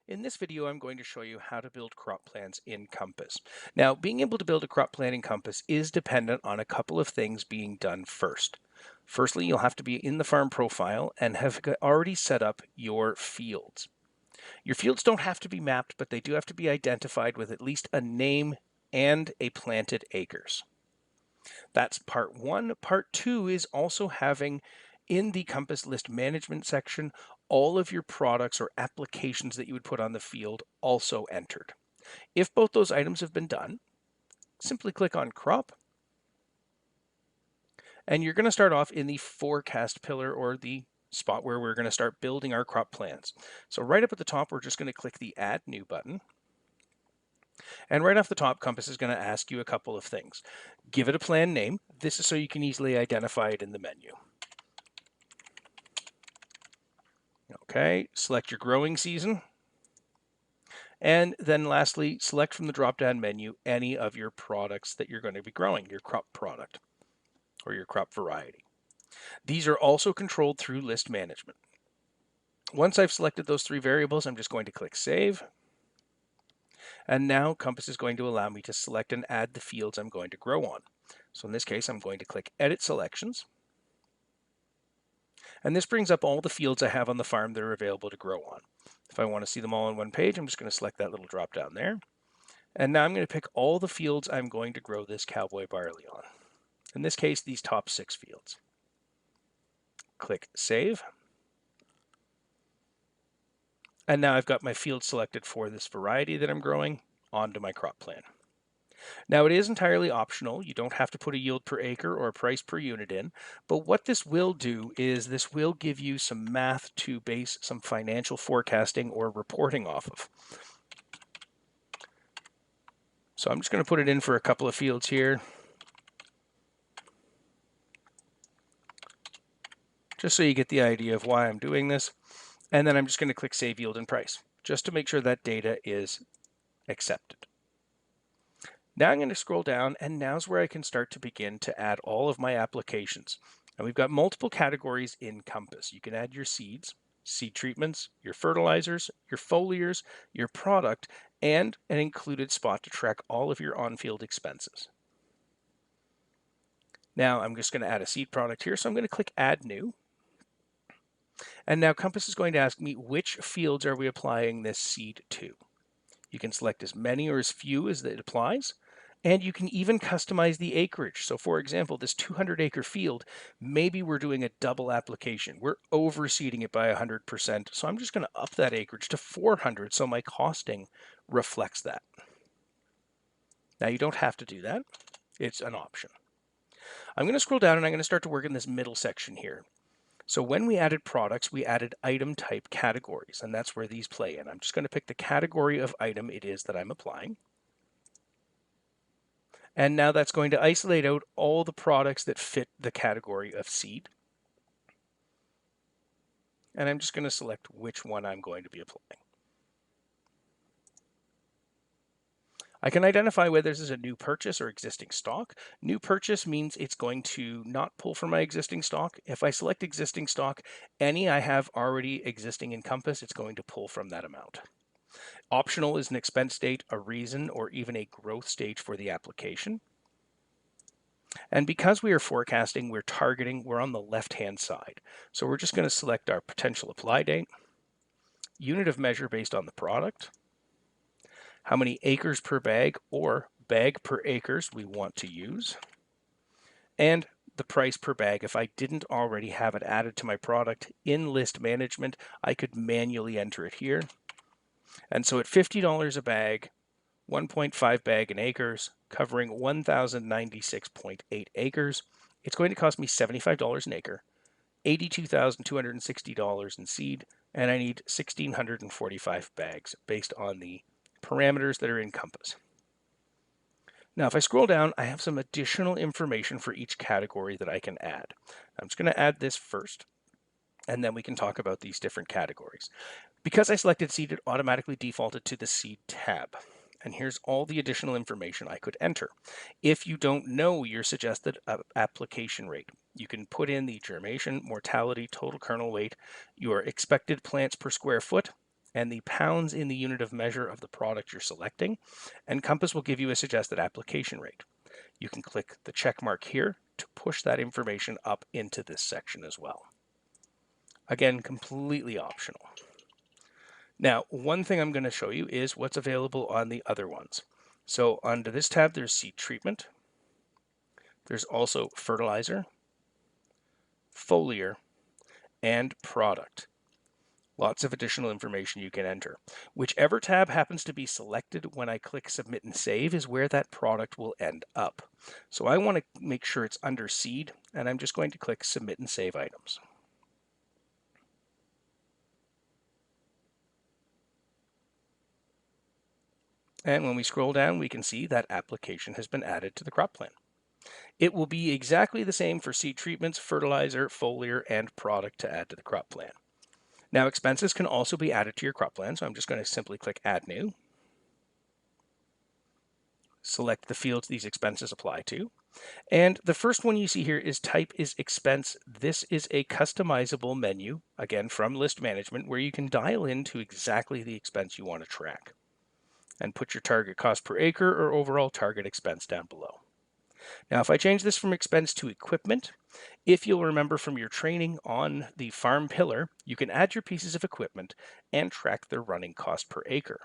In this video, I'm going to show you how to build crop plans in Compass. Now, being able to build a crop plan in Compass is dependent on a couple of things being done first. Firstly, you'll have to be in the farm profile and have already set up your fields. Your fields don't have to be mapped, but they do have to be identified with at least a name and a planted acres. That's part one. Part two is also having in the Compass list management section all of your products or applications that you would put on the field also entered. If both those items have been done, simply click on crop and you're going to start off in the forecast pillar or the spot where we're going to start building our crop plans. So right up at the top, we're just going to click the add new button. And right off the top, Compass is going to ask you a couple of things. Give it a plan name. This is so you can easily identify it in the menu. Okay, select your growing season. And then lastly, select from the drop-down menu any of your products that you're going to be growing, your crop product or your crop variety. These are also controlled through list management. Once I've selected those three variables, I'm just going to click Save. And now Compass is going to allow me to select and add the fields I'm going to grow on. So in this case, I'm going to click Edit Selections. And this brings up all the fields I have on the farm that are available to grow on. If I want to see them all on one page, I'm just going to select that little drop down there. And now I'm going to pick all the fields I'm going to grow this cowboy barley on. In this case, these top 6 fields. Click Save. And now I've got my field selected for this variety that I'm growing onto my crop plan. Now it is entirely optional. You don't have to put a yield per acre or a price per unit in, but what this will do is this will give you some math to base some financial forecasting or reporting off of. So I'm just going to put it in for a couple of fields here, just so you get the idea of why I'm doing this. And then I'm just going to click Save Yield and Price, just to make sure that data is accepted. Now I'm going to scroll down, and now's where I can start to begin to add all of my applications. And we've got multiple categories in Compass. You can add your seeds, seed treatments, your fertilizers, your foliars, your product, and an included spot to track all of your on-field expenses. Now I'm just going to add a seed product here, so I'm going to click Add New. And now Compass is going to ask me which fields are we applying this seed to. You can select as many or as few as it applies, and you can even customize the acreage. So for example, this 200-acre field, maybe we're doing a double application. We're overseeding it by 100%, so I'm just going to up that acreage to 400 so my costing reflects that. Now you don't have to do that. It's an option. I'm going to scroll down and I'm going to start to work in this middle section here. So when we added products, we added item type categories, and that's where these play in. I'm just going to pick the category of item it is that I'm applying. And now that's going to isolate out all the products that fit the category of seed. And I'm just going to select which one I'm going to be applying. I can identify whether this is a new purchase or existing stock. New purchase means it's going to not pull from my existing stock. If I select existing stock, any I have already existing in Compass, it's going to pull from that amount. Optional is an expense date, a reason, or even a growth stage for the application. And because we are forecasting, we're targeting, we're on the left-hand side. So we're just going to select our potential apply date, unit of measure based on the product, how many acres per bag or bag per acres we want to use, and the price per bag. If I didn't already have it added to my product in list management, I could manually enter it here. And so at $50 a bag, 1.5 bag in acres, covering 1,096.8 acres, it's going to cost me $75 an acre, $82,260 in seed, and I need 1,645 bags based on the parameters that are in Compass. Now, if I scroll down, I have some additional information for each category that I can add. I'm just going to add this first, and then we can talk about these different categories. Because I selected seed, it automatically defaulted to the seed tab. And here's all the additional information I could enter. If you don't know your suggested application rate, you can put in the germination, mortality, total kernel weight, your expected plants per square foot, and the pounds in the unit of measure of the product you're selecting, and Compass will give you a suggested application rate. You can click the check mark here to push that information up into this section as well. Again, completely optional. Now, one thing I'm going to show you is what's available on the other ones. So under this tab, there's seed treatment. There's also fertilizer, foliar, and product. Lots of additional information you can enter. Whichever tab happens to be selected when I click submit and save is where that product will end up. So I want to make sure it's under seed, and I'm just going to click submit and save items. And when we scroll down, we can see that application has been added to the crop plan. It will be exactly the same for seed treatments, fertilizer, foliar, and product to add to the crop plan. Now, expenses can also be added to your crop plan, so I'm just going to simply click Add New. Select the fields these expenses apply to. And the first one you see here is type is expense. This is a customizable menu, again, from List Management, where you can dial into exactly the expense you want to track and put your target cost per acre or overall target expense down below. Now, if I change this from expense to equipment, if you'll remember from your training on the farm pillar, you can add your pieces of equipment and track their running cost per acre.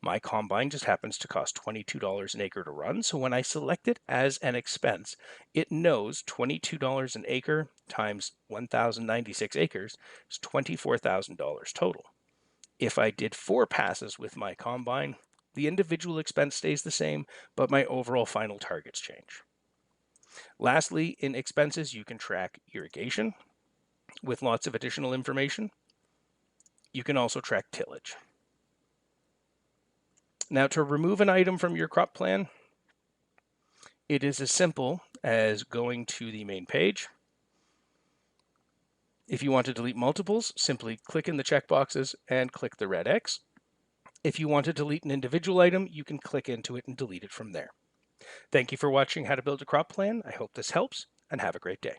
My combine just happens to cost $22 an acre to run, so when I select it as an expense, it knows $22 an acre times 1,096 acres is $24,000 total. If I did 4 passes with my combine, the individual expense stays the same, but my overall final targets change. Lastly, in expenses, you can track irrigation with lots of additional information. You can also track tillage. Now, to remove an item from your crop plan, it is as simple as going to the main page. If you want to delete multiples, simply click in the checkboxes and click the red X. If you want to delete an individual item, you can click into it and delete it from there. Thank you for watching How to Build a Crop Plan. I hope this helps, and have a great day.